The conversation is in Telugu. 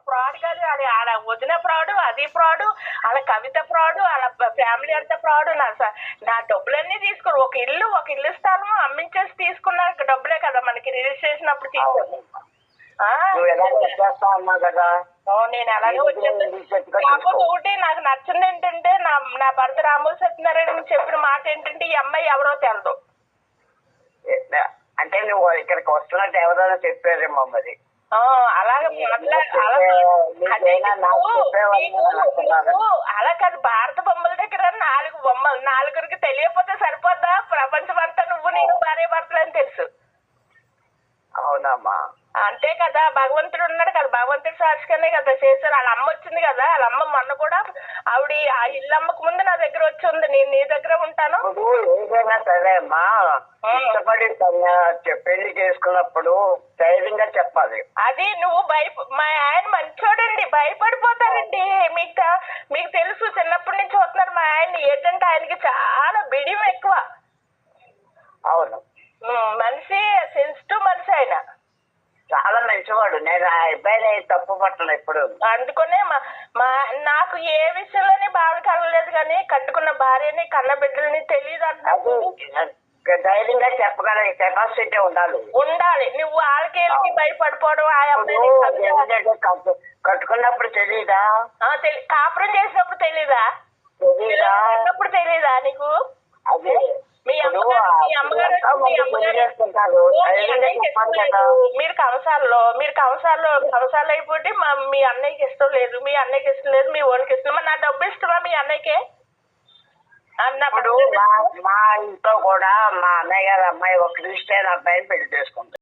ఫ్రాడ్ కాదు, అది ఆడ వదిన ఫ్రాడ్, అది ఫ్రాడ్, అలా కవిత ఫ్రాడ్, అలా ఫ్యామిలీ అంతా ఫ్రాడ్. నా డబ్బులన్నీ తీసుకుని ఒక ఇల్లు స్థలము అమ్మించేసి తీసుకున్నారు డబ్బులే కదా మనకి రిజిస్ట్రేషన్ అప్పుడు తీసుకున్నాను. నేను అలాగే వచ్చేది. కాకపోతే ఒకటి నాకు నచ్చింది ఏంటంటే నా భర్త రామూలు సత్యనారాయణ చెప్పిన మాట ఏంటంటే ఈ అమ్మాయి ఎవరో తెలదు. అంటే నువ్వు ఇక్కడికి వస్తున్నట్టు ఎవరైనా చెప్పారేమో మరి. అలాగే అలా కాదు, భారత బొమ్మల దగ్గర 4 బొమ్మలు, 4గురికి తెలియకపోతే సరిపోద్దా? ప్రపంచం అంతా నువ్వు నేను భార్య భర్తలు అని తెలుసు. అవునమ్మా, అంతే కదా, భగవంతుడు ఉన్నాడు కదా, భగవంతుడు సాక్షిగానే కదా చేశారు. వాళ్ళ అమ్మ వచ్చింది కదా, వాళ్ళ అమ్మ మొన్న కూడా ఆవిడ ఆ ఇల్లు అమ్మకు ముందు నా దగ్గర వచ్చి ఉంది, నేను నీ దగ్గర ఉంటాను. ఏదైనా సరే అమ్మా, ఇష్టపడి పెళ్లి చేసుకున్నప్పుడు ధైర్యంగా చెప్పాలి. అది నువ్వు మా ఆయన మంచోడండి, భయపడిపోతారండి. మీకు తెలుసు, చిన్నప్పటి నుంచి చూస్తున్నారు మా ఆయన. ఏంటంటే ఆయనకి చాలా బిడియం ఎక్కువ. అవును, మనిషి సెన్సిటివ్ మనిషి ఆయన, చాలా మంచివాడు. నేను ఆ అబ్బాయిని తప్పు పట్టను ఎప్పుడు. అందుకనే నాకు ఏ విషయంలోనే బాధ కలగలేదు, కానీ కట్టుకున్న భార్యని కన్న బిడ్డలని తెలియదు అంటారు. ధైర్యంగా చెప్పగల కెపాసిటీ ఉండాలి. నువ్వు వాళ్ళకి భయపడిపోవడం. ఆ అబ్బాయి కట్టుకున్నప్పుడు తెలీదా? కాపురం చేసినప్పుడు తెలీదా? అన్నప్పుడు తెలీదా నీకు? అదే మీరు కంసాల్లో అయిపోతే మీ అన్నయ్యకి ఇష్టం లేదు, మీ అన్నయ్యకి ఇష్టం లేదు, మీ ఓడికి ఇష్టం. మరి నా డబ్బు ఇష్టమా మీ అన్నయ్యకే అన్నప్పుడు? మా ఇంట్లో కూడా మా అన్నయ్య గారి అమ్మాయి ఒక క్రిస్టియన్ అబ్బాయిని పెళ్లి చేసుకుంటారు.